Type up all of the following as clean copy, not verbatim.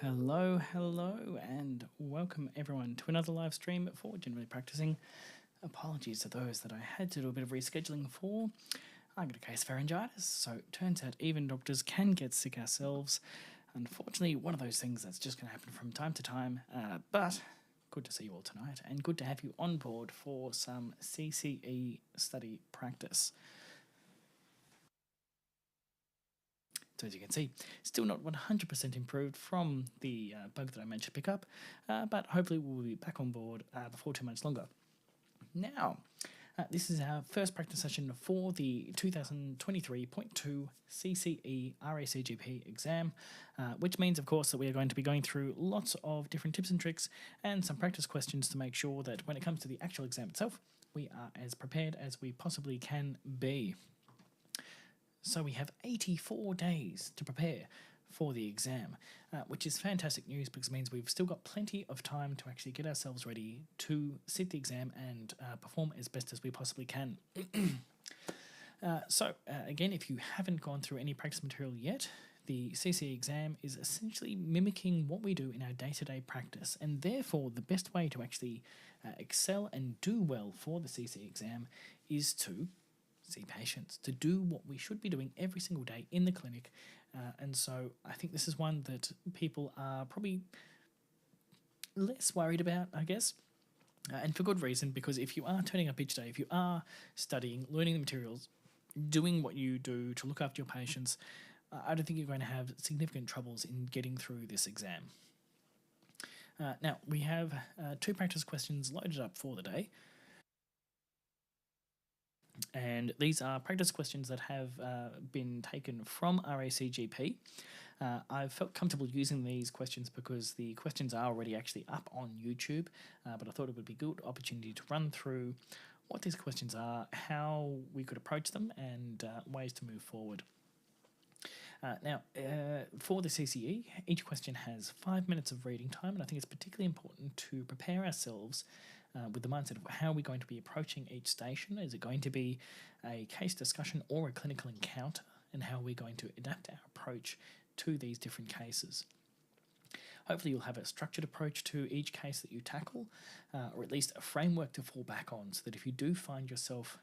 Hello, and welcome everyone to another live stream for Generally Practicing. Apologies to those that I had to do a bit of rescheduling for. I got a case of pharyngitis, so it turns out even doctors can get sick ourselves. Unfortunately, one of those things that's just going to happen from time to time, but good to see you all tonight, and good to have you on board for some CCE study practice. So as you can see, still not 100% improved from the bug that I managed to pick up, but hopefully we'll be back on board before too much longer. Now, this is our first practice session for the 2023.2 CCE RACGP exam, which means, of course, that we are going to be going through lots of different tips and tricks and some practice questions to make sure that when it comes to the actual exam itself, we are as prepared as we possibly can be. So we have 84 days to prepare for the exam, which is fantastic news because it means we've still got plenty of time to actually get ourselves ready to sit the exam and perform as best as we possibly can. Again, if you haven't gone through any practice material yet, the CCE exam is essentially mimicking what we do in our day-to-day practice, and therefore the best way to actually excel and do well for the CCE exam is to see patients, to do what we should be doing every single day in the clinic. And so I think this is one that people are probably less worried about, I guess. And for good reason, because if you are turning up each day, if you are studying, learning the materials, doing what you do to look after your patients, I don't think you're going to have significant troubles in getting through this exam. Now, we have 2 practice questions loaded up for the day. And these are practice questions that have been taken from RACGP. I've felt comfortable using these questions because the questions are already actually up on YouTube, but I thought it would be a good opportunity to run through what these questions are, how we could approach them, and ways to move forward. Now, for the CCE, each question has 5 minutes of reading time, and I think it's particularly important to prepare ourselves with the mindset of how we're going to be approaching each station. Is it going to be a case discussion or a clinical encounter, and how we're going to adapt our approach to these different cases? Hopefully you'll have a structured approach to each case that you tackle, or at least a framework to fall back on, so that if you do find yourself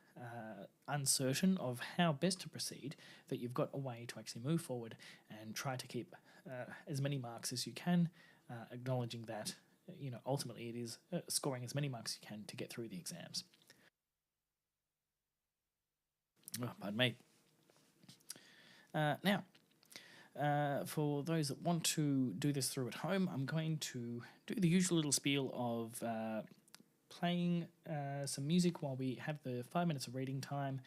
uncertain of how best to proceed, that you've got a way to actually move forward and try to keep as many marks as you can, acknowledging that ultimately it is scoring as many marks as you can to get through the exams. Oh, pardon me. Now, for those that want to do this through at home, I'm going to do the usual little spiel of playing some music while we have the 5 minutes of reading time,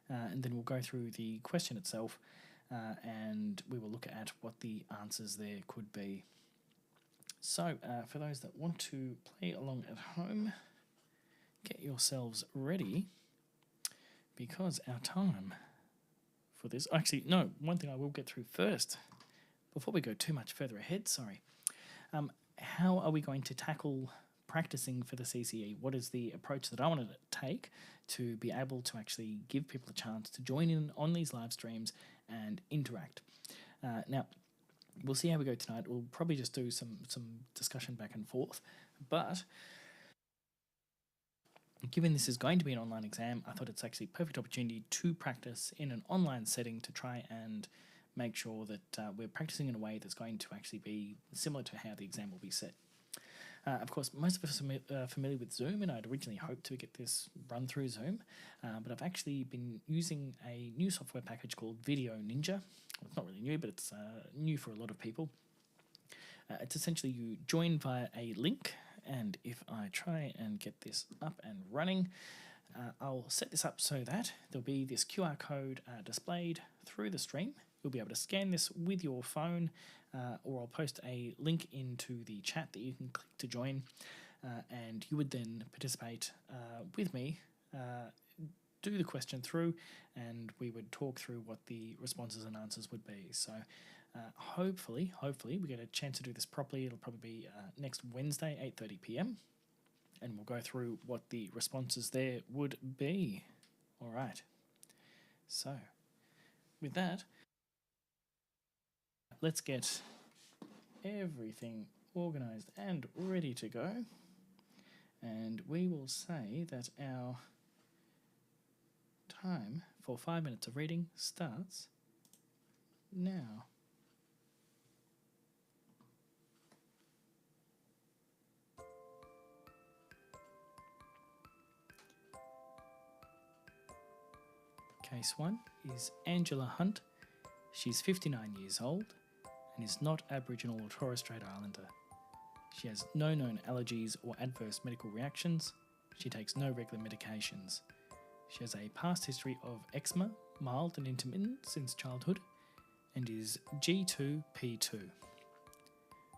and then we'll go through the question itself, and we will look at what the answers there could be. So, for those that want to play along at home, get yourselves ready, because our time for this... Actually, no, one thing I will get through first, before we go too much further ahead, how are we going to tackle practicing for the CCE? What is the approach that I wanted to take to be able to actually give people a chance to join in on these live streams and interact? Now, we'll see how we go tonight. We'll probably just do some discussion back and forth, but given this is going to be an online exam, I thought it's actually a perfect opportunity to practice in an online setting to try and make sure that we're practicing in a way that's going to actually be similar to how the exam will be set. Of course, most of us are familiar with Zoom, and I'd originally hoped to get this run through Zoom, but I've actually been using a new software package called Video Ninja. Well, it's not really new, but it's new for a lot of people. It's essentially you join via a link, and if I try and get this up and running, I'll set this up so that there'll be this QR code displayed through the stream. You'll be able to scan this with your phone, or I'll post a link into the chat that you can click to join, and you would then participate with me, do the question through, and we would talk through what the responses and answers would be. So hopefully we get a chance to do this properly. It'll probably be next Wednesday, 8:30 p.m, and we'll go through what the responses there would be. All right. So with that, let's get everything organised and ready to go. And we will say that our time for 5 minutes of reading starts now. Case 1 is Angela Hunt. She's 59 years old and is not Aboriginal or Torres Strait Islander. She has no known allergies or adverse medical reactions. She takes no regular medications. She has a past history of eczema, mild and intermittent since childhood, and is G2P2.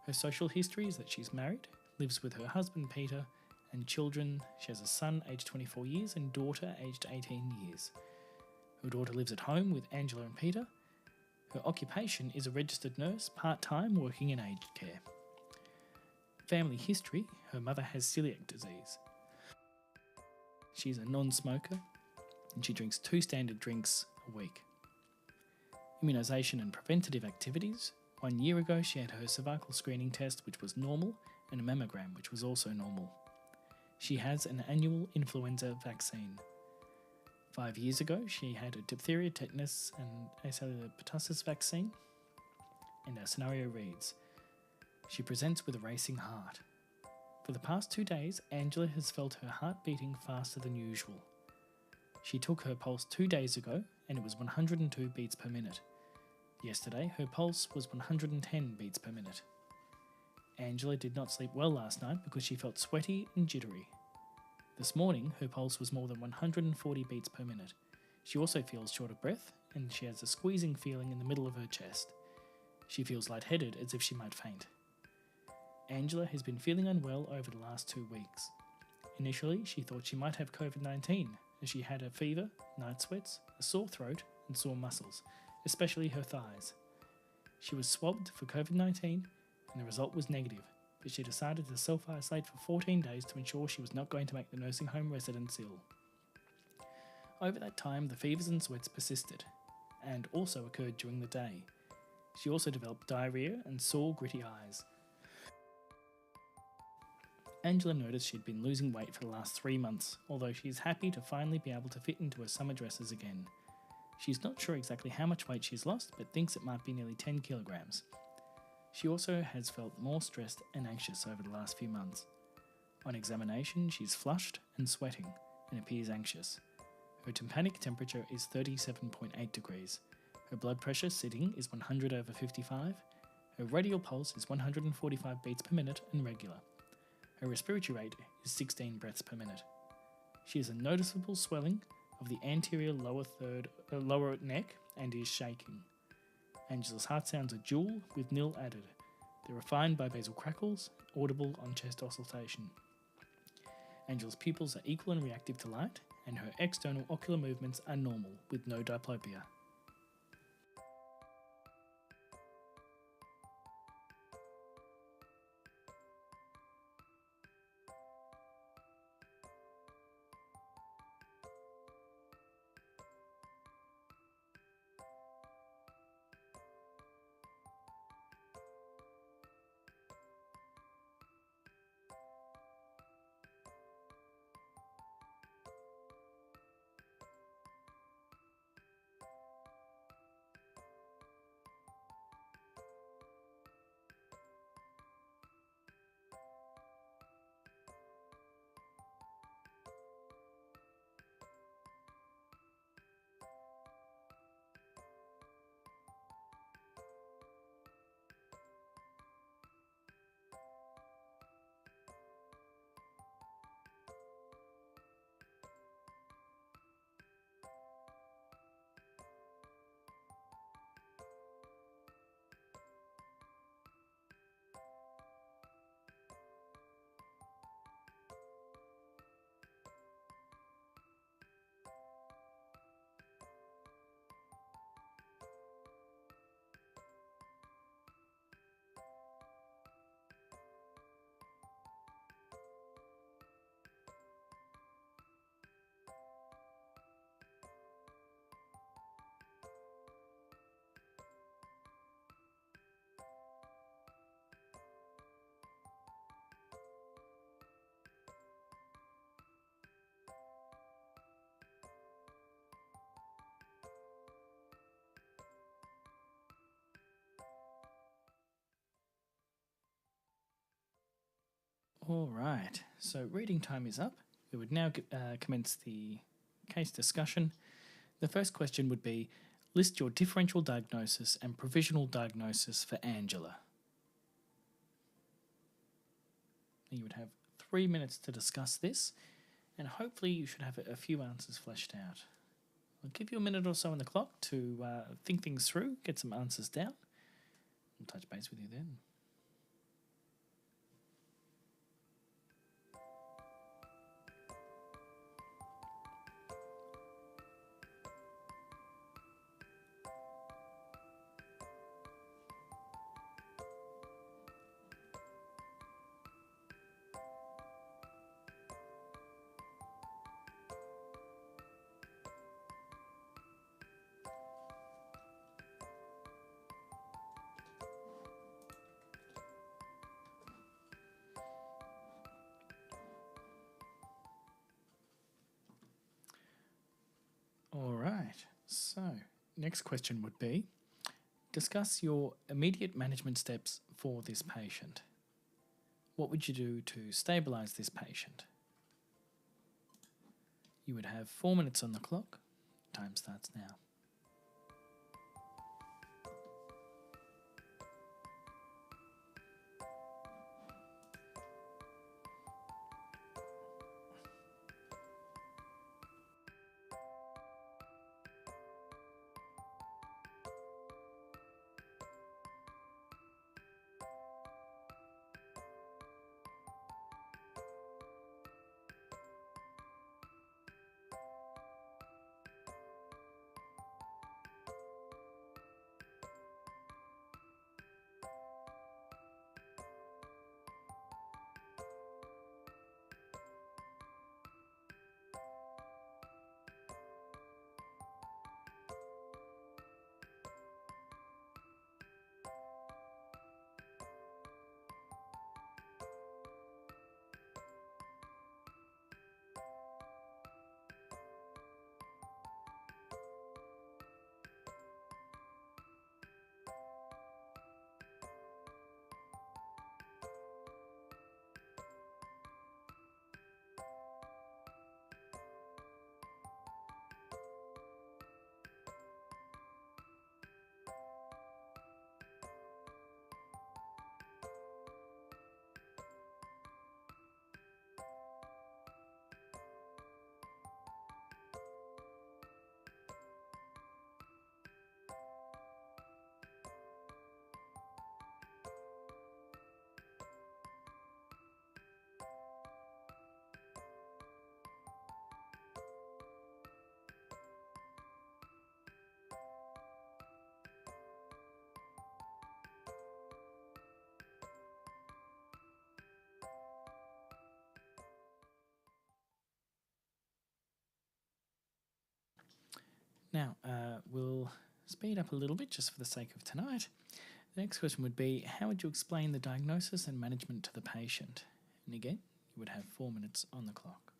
Her social history is that she's married, lives with her husband Peter, and children. She has a son aged 24 years and daughter aged 18 years. Her daughter lives at home with Angela and Peter. Her occupation is a registered nurse, part-time, working in aged care. Family history: her mother has celiac disease. She's a non-smoker and she drinks 2 standard drinks a week. Immunisation and preventative activities: 1 year ago she had her cervical screening test, which was normal, and a mammogram, which was also normal. She has an annual influenza vaccine. 5 years ago she had a diphtheria, tetanus and acellular pertussis vaccine. And our scenario reads: she presents with a racing heart. For the past 2 days, Angela has felt her heart beating faster than usual. She took her pulse 2 days ago and it was 102 beats per minute. Yesterday, her pulse was 110 beats per minute. Angela did not sleep well last night because she felt sweaty and jittery. This morning, her pulse was more than 140 beats per minute. She also feels short of breath and she has a squeezing feeling in the middle of her chest. She feels lightheaded, as if she might faint. Angela has been feeling unwell over the last 2 weeks. Initially, she thought she might have COVID-19, as she had a fever, night sweats, a sore throat, and sore muscles, especially her thighs. She was swabbed for COVID-19, and the result was negative, but she decided to self-isolate for 14 days to ensure she was not going to make the nursing home residents ill. Over that time, the fevers and sweats persisted, and also occurred during the day. She also developed diarrhea and sore, gritty eyes. Angela noticed she'd been losing weight for the last 3 months, although she is happy to finally be able to fit into her summer dresses again. She's not sure exactly how much weight she's lost, but thinks it might be nearly 10 kilograms. She also has felt more stressed and anxious over the last few months. On examination, she's flushed and sweating and appears anxious. Her tympanic temperature is 37.8 degrees. Her blood pressure sitting is 100/55. Her radial pulse is 145 beats per minute and regular. Her respiratory rate is 16 breaths per minute. She has a noticeable swelling of the anterior lower neck and is shaking. Angela's heart sounds are dual with nil added. They are refined by basal crackles, audible on chest oscillation. Angela's pupils are equal and reactive to light, and her external ocular movements are normal with no diplopia. All right, so reading time is up. We would now commence the case discussion. The first question would be, list your differential diagnosis and provisional diagnosis for Angela. You would have 3 minutes to discuss this, and hopefully you should have a few answers fleshed out. I'll give you a minute or so on the clock to think things through, get some answers down. I'll touch base with you then. All right, so next question would be, discuss your immediate management steps for this patient. What would you do to stabilise this patient? You would have 4 minutes on the clock. Time starts now. Now, we'll speed up a little bit just for the sake of tonight. The next question would be, how would you explain the diagnosis and management to the patient? And again, you would have 4 minutes on the clock.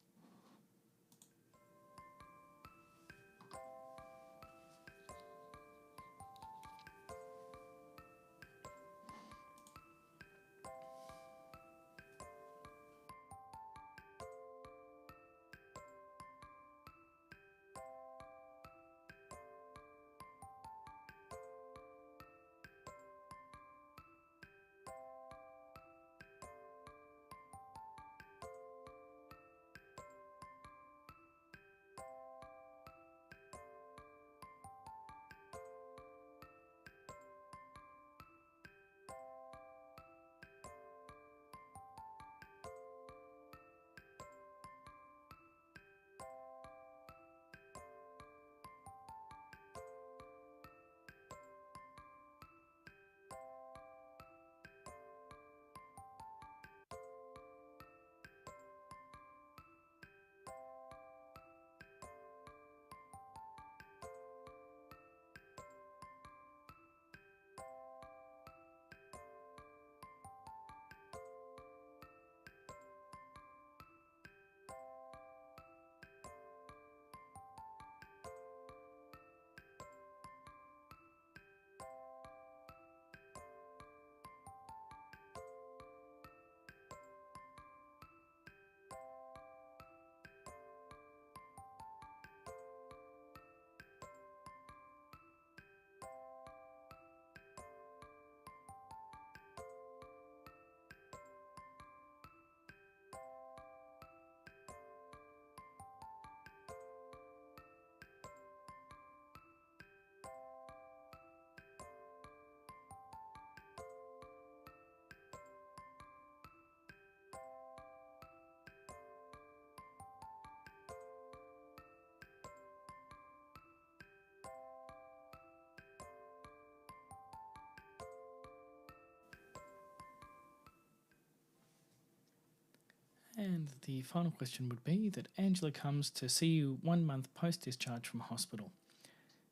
And the final question would be that Angela comes to see you 1 month post-discharge from hospital.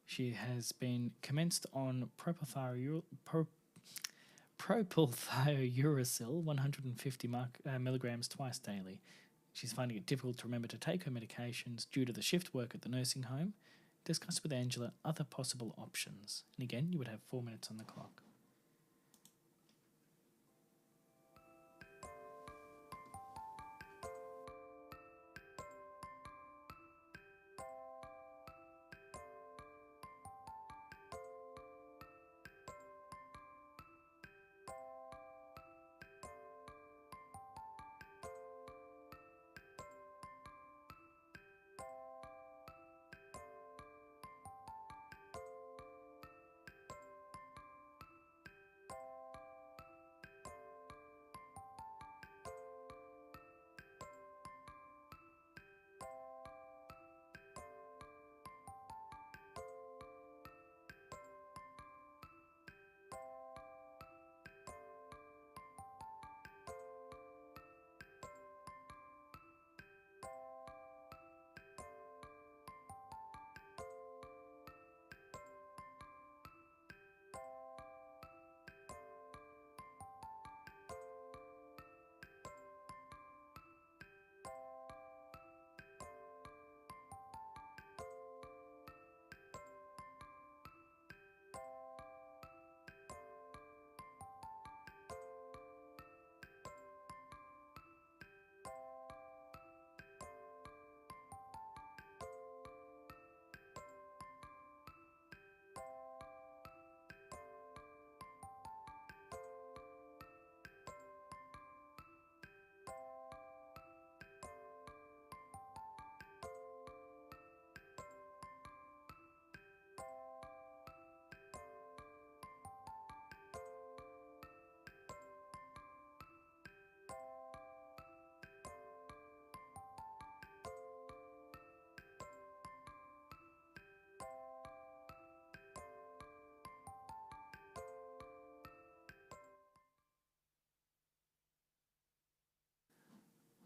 She has been commenced on propylthiouracil 150 milligrams twice daily. She's finding it difficult to remember to take her medications due to the shift work at the nursing home. Discuss with Angela other possible options. And again, you would have 4 minutes on the clock.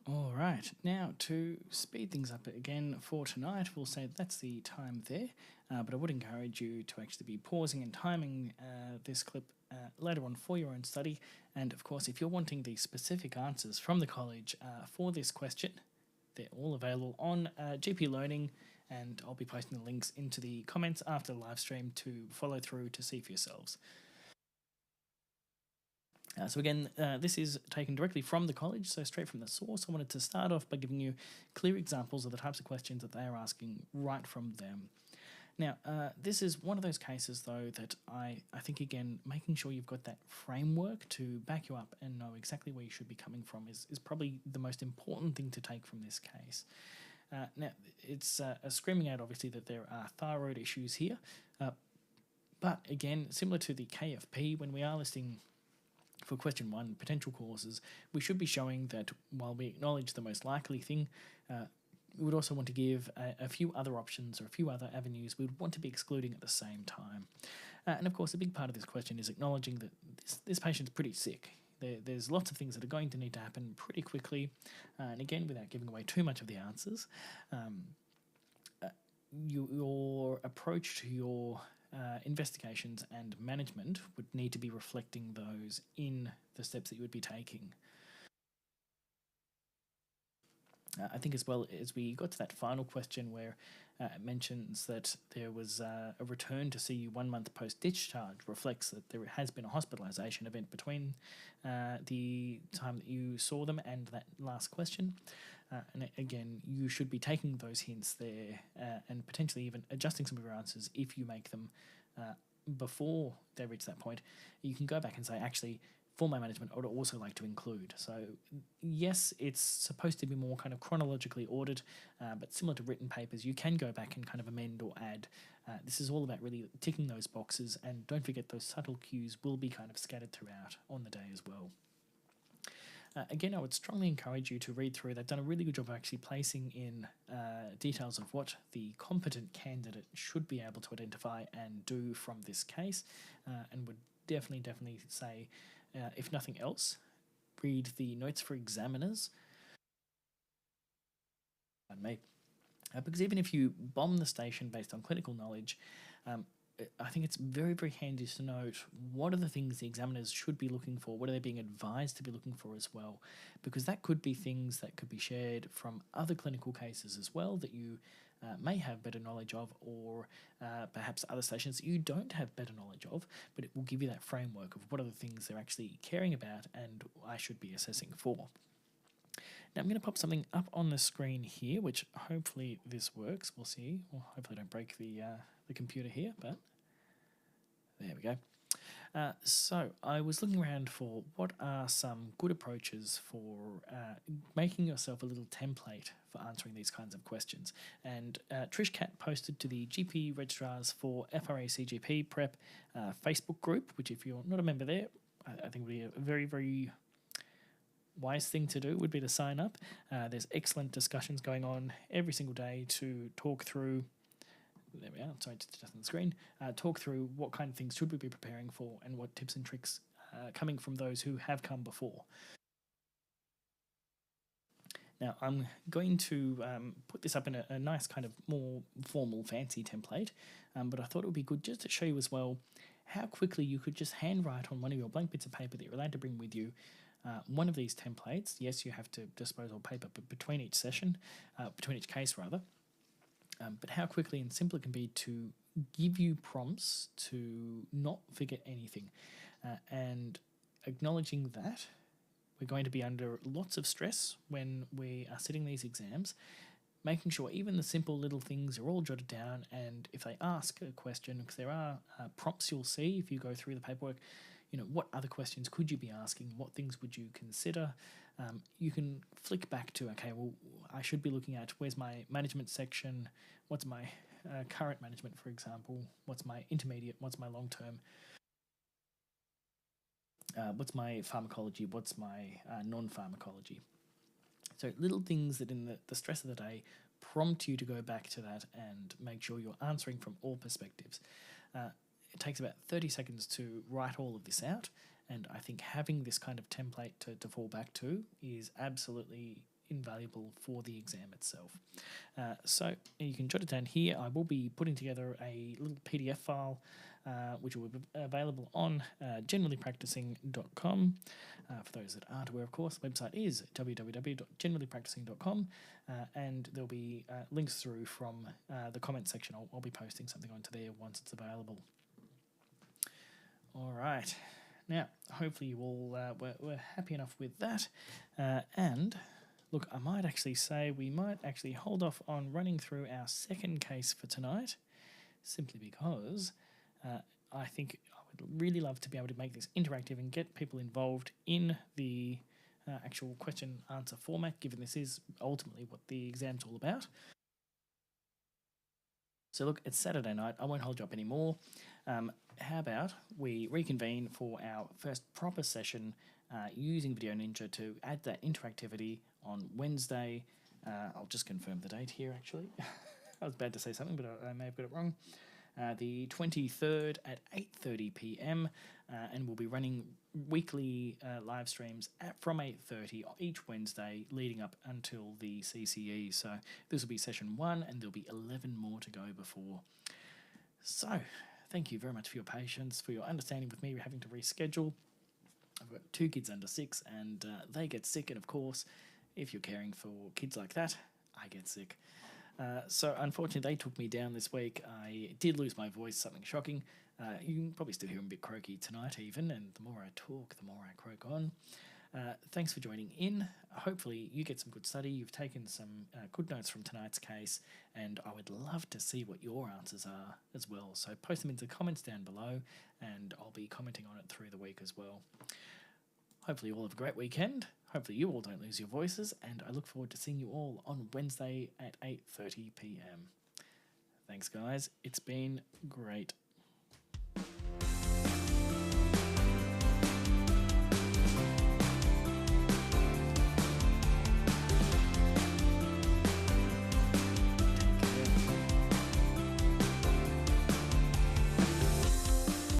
All right, now to speed things up again for tonight, we'll say that's the time there, but I would encourage you to actually be pausing and timing this clip later on for your own study. And of course, if you're wanting the specific answers from the college for this question, they're all available on GP Learning, and I'll be posting the links into the comments after the live stream to follow through to see for yourselves. So again, this is taken directly from the college, so straight from the source. I wanted to start off by giving you clear examples of the types of questions that they are asking right from them. Now, this is one of those cases, though, that I think, again, making sure you've got that framework to back you up and know exactly where you should be coming from is probably the most important thing to take from this case. Now, it's screaming out, obviously, that there are thyroid issues here. But again, similar to the KFP, when we are listing for question 1, potential causes, we should be showing that while we acknowledge the most likely thing, we would also want to give a few other options or a few other avenues we would want to be excluding at the same time. And of course, a big part of this question is acknowledging that this patient's pretty sick. There's lots of things that are going to need to happen pretty quickly, and again, without giving away too much of the answers. Your approach to your investigations and management would need to be reflecting those in the steps that you would be taking. I think as well as we got to that final question where it mentions that there was a return to see you 1 month post-discharge reflects that there has been a hospitalisation event between the time that you saw them and that last question. And again, you should be taking those hints there and potentially even adjusting some of your answers if you make them before they reach that point. You can go back and say, actually, for my management, I would also like to include. So yes, it's supposed to be more kind of chronologically ordered, but similar to written papers, you can go back and kind of amend or add. This is all about really ticking those boxes, and don't forget those subtle cues will be kind of scattered throughout on the day as well. Again, I would strongly encourage you to read through. They've done a really good job of actually placing in details of what the competent candidate should be able to identify and do from this case, and would definitely say, if nothing else, read the notes for examiners. pardon me. Because even if you bomb the station based on clinical knowledge, I think it's very, very handy to note what are the things the examiners should be looking for, what are they being advised to be looking for as well, because that could be things that could be shared from other clinical cases as well that you may have better knowledge of, or perhaps other stations that you don't have better knowledge of, but it will give you that framework of what are the things they're actually caring about and I should be assessing for. Now I'm going to pop something up on the screen here, which hopefully this works. We'll see. Well, hopefully I don't break the computer here, but there we go. So I was looking around for what are some good approaches for making yourself a little template for answering these kinds of questions. And Trish Cat posted to the GP registrars for RACGP Prep Facebook group, which if you're not a member there, I think would be a very, very wise thing to do would be to sign up. There's excellent discussions going on every single day to talk through. There we are. Sorry, just on the screen. Talk through what kind of things should we be preparing for, and what tips and tricks coming from those who have come before. Now, I'm going to put this up in a nice kind of more formal, fancy template, but I thought it would be good just to show you as well how quickly you could just handwrite on one of your blank bits of paper that you're allowed to bring with you one of these templates. Yes, you have to dispose all paper, but between each session, between each case rather, but how quickly and simple it can be to give you prompts to not forget anything. And acknowledging that we're going to be under lots of stress when we are sitting these exams, making sure even the simple little things are all jotted down, and if they ask a question, because there are prompts you'll see if you go through the paperwork, you know, what other questions could you be asking? What things would you consider? You can flick back to, okay, well, I should be looking at where's my management section, what's my current management, for example, what's my intermediate, what's my long-term, what's my pharmacology, what's my non-pharmacology. So little things that in the stress of the day prompt you to go back to that and make sure you're answering from all perspectives. It takes about 30 seconds to write all of this out, and I think having this kind of template to fall back to is absolutely invaluable for the exam itself. So you can jot it down here. I will be putting together a little PDF file which will be available on generallypracticing.com. For those that aren't aware, of course, the website is www.generallypracticing.com, and there'll be links through from the comment section. I'll be posting something onto there once it's available. All right. Now, hopefully you all were happy enough with that. And look, I might actually say we might actually hold off on running through our second case for tonight, simply because I think I would really love to be able to make this interactive and get people involved in the actual question answer format, given this is ultimately what the exam's all about. So look, it's Saturday night. I won't hold you up anymore. How about we reconvene for our first proper session using Video Ninja to add that interactivity on Wednesday. I'll just confirm the date here, actually. I was about to say something, but I may have got it wrong. The 23rd at 8:30 p.m. And we'll be running weekly live streams from 8:30 each Wednesday leading up until the CCE. So this will be session 1, and there'll be 11 more to go before. So thank you very much for your patience, for your understanding with me having to reschedule. I've got 2 kids under 6, and they get sick, and of course, if you're caring for kids like that, I get sick. So unfortunately, they took me down this week. I did lose my voice, something shocking. You can probably still hear I'm a bit croaky tonight even, and the more I talk, the more I croak on. Thanks for joining in. Hopefully you get some good study. You've taken some good notes from tonight's case, and I would love to see what your answers are as well. So post them into the comments down below, and I'll be commenting on it through the week as well. Hopefully you all have a great weekend. Hopefully you all don't lose your voices, and I look forward to seeing you all on Wednesday at 8:30 p.m. Thanks, guys. It's been great.